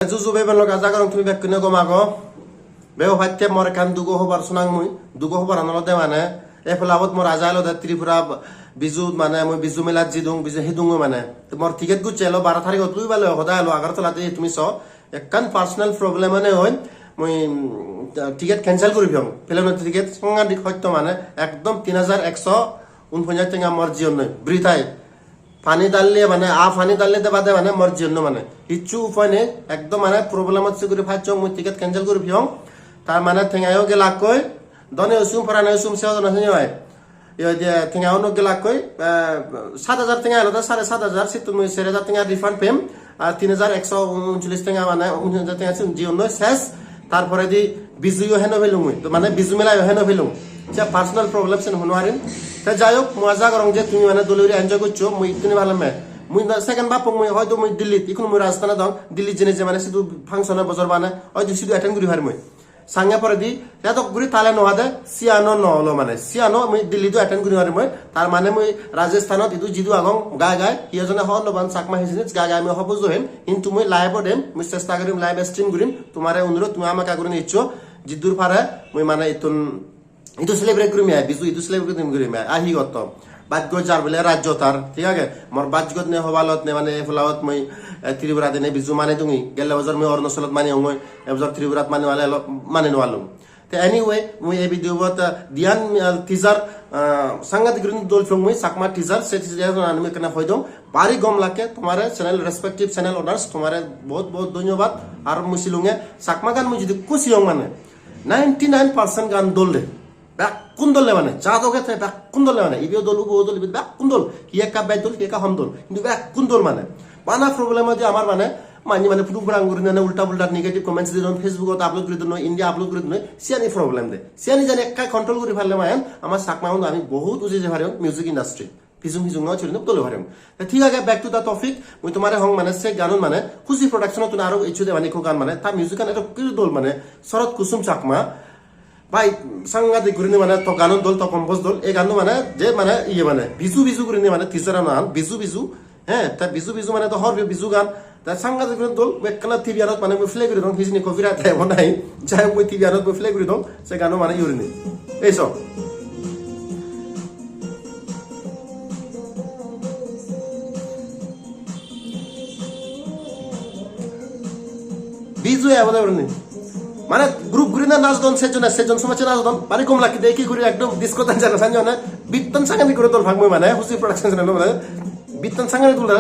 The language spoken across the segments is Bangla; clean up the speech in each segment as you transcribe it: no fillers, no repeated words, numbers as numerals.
Juzu beben lo kaza karong tumi bek kene gomago beo fatte mor kan dugo hobar sunang mui dugo hobar analo de mane e felabot mor ajalo da tripura bizu mane mui bizu melat jidung bizu hidung mane to mor ticket gu chelo 12 tarik otui balo hoda alo agar tolate tumi so ekkan personal problem ane hoy mui ticket cancel kori biong pelon ticket songa dik hoyto mane ekdom 3149 টাকা মর জিওন নয় বৃথায় পানি ডাললে মানে পানি ডাললে দে বাদে মানে মর জিওন মানে কিচ্ছু উপায় নেই একদম মানে প্রবলেম হচ্ছে করে ফাইছো মুই টিকেট ক্যান্সেল করে ভিও তার মানে থেঙায়ও গেলা কই দনে উসুম ফরানে উসুম সেও না হয় এই যে থেঙাও ন গেলা কই 7000 টাকা হলো 7500 সে তুমি 4000 টাকা রিফান্ড পেম আর 3139 টাকা মানে 19000 টাকা জিওন নয় শেষ তারপরে দি বিজুও হেনো ফেলুম মুই তো মানে বিজু মেলায় হেনো ফেলুম যা পার্সোনাল প্রবলেম সেন হনোয়ারিন তা যাই হোক মজা করং যে তুমি মানে দলিরি এনজয় করছো মুই ইতনি ভালো মে মুই সেকেন্ড বাপ মুই হয়তো মুই দিল্লি ইকুন মুই রাজস্থানে দং দিল্লি জেনে যে মানে শুধু ফাংশনে বজর বানে হয়তো শুধু অ্যাটেন্ড করি হার মুই সাঙ্গা পরে দি এত গুরি তালে নহাদে সিয়ানো নহলো মানে সিয়ানো মুই দিল্লি তো অ্যাটেন্ড করি হার মুই তার মানে মুই রাজস্থানত ইদু জিদু আগং গায় গায় কিয়জনে হন নবান চাকমা হিসিনে গায় গায় আমি হব জহেম কিন্তু মুই লাইভ দেম মুই চেষ্টা করিম লাইভ স্ট্রিম করিম তোমারে অনুরোধ তুমি আমাকে আগুন ইচ্ছো জিদুর ফারে মুই মানে ইতুন itu celebrate kuri mea bisu itu celebrate kuri mea ahi gotto বাজ্য যার বলে রাজ্য তার ঠিক আছে মোর বাজ্যত নে হবালত নে মানে ফুলাওত মই ত্রিপুরা দিনে বিজু মানে তুমি গেলে বছর মই অরুণাচলত মানে হই এবছর ত্রিপুরাত মানে ওয়ালে মানে নওয়ালুম তে এনিওয়ে মই এই ভিডিওত দিয়ান টিজার সাংঘাতিক দল ফিল্ম মই সাকমা টিজার সে টিজার আমি কেন হই দম বারি গম লাকে তোমারে চ্যানেল রেসপেক্টিভ চ্যানেল ওনার্স তোমারে বহুত বহুত ধন্যবাদ আর মুসিলুঙে সাকমা গান মই যদি খুশি হং মানে 99% গান দল দে ব্যাক কুন্দলে মানে জাদকে থাকে ব্যাক কুন্দলে মানে ইবিও দল উবো দল ব্যাক কুন্দল কি একা বাই দল কি একা হম দল কিন্তু ব্যাক কুন্দল মানে বানা প্রবলেম আছে আমার মানে মানে পুরো পুরা আঙ্গুর না উল্টা উল্টা নেগেটিভ কমেন্টস দিন ফেসবুকত আপলোড করে দিন ইন্ডিয়া আপলোড করে দিন সিয়ানি প্রবলেম দে সিয়ানি জানি একা কন্ট্রোল করে ফেললে মায়ান আমার সাকমা হন আমি বহুত উজে যে ভারেও মিউজিক ইন্ডাস্ট্রি ফিজুং ফিজুং ন চলিন তোলে ভারেও ঠিক আছে ব্যাক টু দা টপিক মই তোমারে হং মানে সে গানন মানে খুশি প্রোডাকশন তো আরো ইচ্ছু দে মানে কো গান মানে তা মিউজিক গান এটা কি দল মানে শরৎ কুসুম চাকমা ভাই সাংঘাতিক গুরিনি মানে তো গানন দল তো কম্পোজ দল এই গান মানে যে মানে ইয়ে মানে বিজু বিজু গুরিনি মানে টিচারা নান বিজু বিজু হ্যাঁ তা বিজু বিজু মানে তো হর বিজু গান তা সাংঘাতিক গুরিনি দল বেকলা টিভিআরত মানে মই ফ্লে গুরি দং হিজনি কপিরাইট তাই বনাই যাই মই টিভিআরত মই ফ্লে গুরি দং সে গান মানে ইউরিনি এই সব বিজু এবারে উরিনি মানে গ্রুপ ঘুরি না নাচ দন সেজন সমাজে নাচ দন মানে কম লাকি দেখি ঘুরি একদম ডিস্কো ডান্স জানা সানজ না বিত্তন সাঙ্গানি করে দল ভাগমই মানে হুসি প্রোডাকশন চ্যানেল মানে বিত্তন সাঙ্গানি দল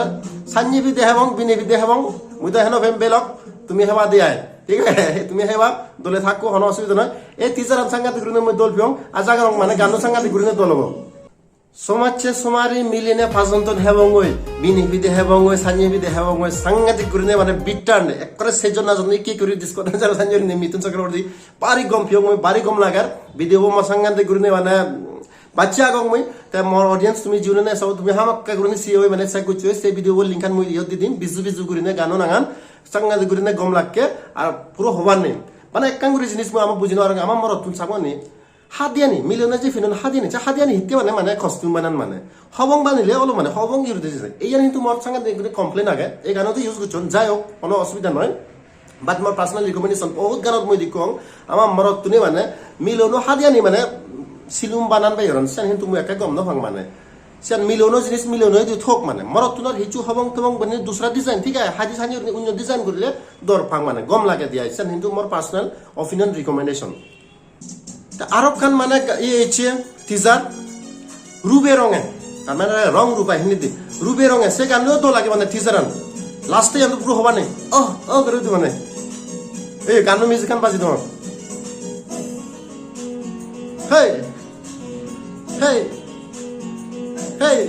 সানজি বি দেহবং বিনে বি দেহবং মুই তো হেনো ফেম বেলক তুমি হেবা দিয়াই ঠিক আছে তুমি হেবা দলে থাকো হন অসুবিধা নয় এই টিচার সাঙ্গাতি ঘুরি মই দল পিও আজাগরং মানে গানো সাঙ্গাতি ঘুরি দল হবো সমাজে সমারি মিলিনে ফাজন্তন হেবংই বিনি বিদে হেবংই সানজি বিদে হেবংই সাংঘাতিক গুরিনে মানে বিটার একরে সেজন না জন্য কি করি ডিসকো ডান্সার সানজি নি মিতুন চক্রবর্তী বারি গম পিও মই বারি গম লাগার ভিডিও মো সাংঘাতিক গুরিনে মানে বাচ্চা গম মই তে মোর অডিয়েন্স তুমি জিউনে না সব তুমি হামাক্কা গুরিনে সিও মানে সাই কুচো সে ভিডিও লিংকান মই ইয়ত দিদিম বিজু বিজু গুরিনে গানো নাগান সাংঘাতিক গুরিনে গম লাগকে আর পুরো হবার নেই মানে এককাং গুরি জিনিস মই আমা বুঝিনো আর আমা মর তুন সাগনি হাদিয়ানি মিলনে যে ফিনন হাদিয়ানি চা হাদিয়ানি হিতে মানে কস্টিউম বানান মানে হবং বানিলে হলো মানে হবং ইউজ দিছে এই জানি কিন্তু মোর সঙ্গে দেখলে কমপ্লেন আগে এই গানো তো ইউজ করছন যাই হোক কোনো অসুবিধা নয় বাট মোর পার্সোনাল রিকমেন্ডেশন বহুত গানত মই দিকং আমার মরত তুনি মানে মিলনো হাদিয়ানি মানে সিলুম বানান বাই হরন সেন কিন্তু মই একা গম ন ভাং মানে সেন মিলনো জিনিস মিলনো দি থক মানে মরত তুনার হিচু হবং তবং মানে দুসরা ডিজাইন ঠিক আছে হাদি সানি অন্য ডিজাইন করলে দর ভাং মানে গম লাগে দিয়া সেন কিন্তু মোর পার্সোনাল অপিনিয়ন রিকমেন্ডেশন আরব খান মানে ইয়ে টিজার রুবে রঙে তার মানে রং রূপা হিন্দি রুবে রঙে সে গানেও তো লাগে মানে টিজার লাস্টে আমি পুরো হবা নেই করে দিব মানে এই গান মিউজিক গান বাজি তোমার হেই হেই হেই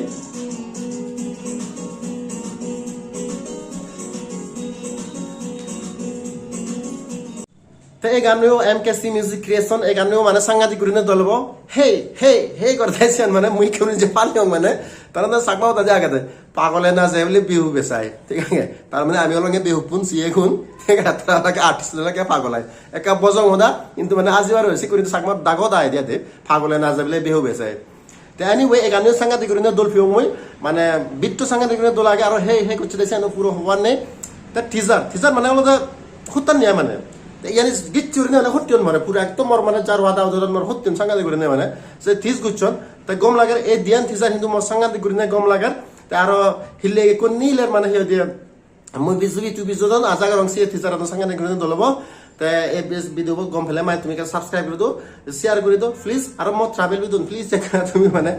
তো এই গানেও এমকেসি মিউজিক ক্রিয়েশন এই গানেও মানে সাংঘাতিক গুরিনে দলব হে হে হে করতেছেন মানে মুই কেউ যে পালিও মানে তারা না সাকমাও তাজা আগাতে পাগলে না যায় বলে বিহু বেচাই ঠিক আছে তার মানে আমি অলঙ্গে বিহু পুন সিয়ে খুন ঠিক আছে তারা আর্টিস্ট লাগে পাগলাই একা বজং হদা কিন্তু মানে আজিবার হয়েছে করে সাকমা দাগো দায় দিয়াতে পাগলে না যায় বলে বিহু বেচাই তো এনিওয়ে এই গানেও সাংঘাতিক গুরিনে দল ফিও মই মানে বিট্টু সাংঘাতিক গুরিনে দল আগে আর হে হে করতে দেছে পুরো হবার নেই তা টিজার মানে হলো খুঁতান নিয়ে মানে ইয়ানি গিচ্ছি উড়ে নেই হত্যন মানে পুরো একদম মোর মানে যার ওয়াদা ওদের মোর হত্যন সাংঘাতিক করে নেই মানে সে থিস গুচ্ছন তাই গম লাগার এই দিয়ান থিসার কিন্তু মোর সাংঘাতিক করে নেই গম লাগার তাই আরো হিলে কোন নিলের মানে হিও দিয়ে মই বিজুবি তুই বিজুদন আজাগা রং সিয়ে থিসার আপনার সাংঘাতিক করে দলব তাই এই ভিডিও গম ফেলে মানে তুমি সাবস্ক্রাইব করে দাও শেয়ার করে দাও প্লিজ আর মোর ট্রাভেল বিদুন প্লিজ তুমি মানে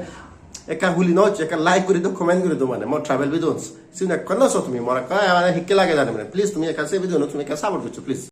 একা হুলি নচ একা লাইক করে দাও কমেন্ট করে দাও মানে মোর ট্রাভেল বিদুন সিনা কন্নছ তুমি মোর কা মানে হিকে লাগে জানে মানে প্লিজ তুমি একা সে ভিডিও তুমি একা সাপোর্ট করছো প্লিজ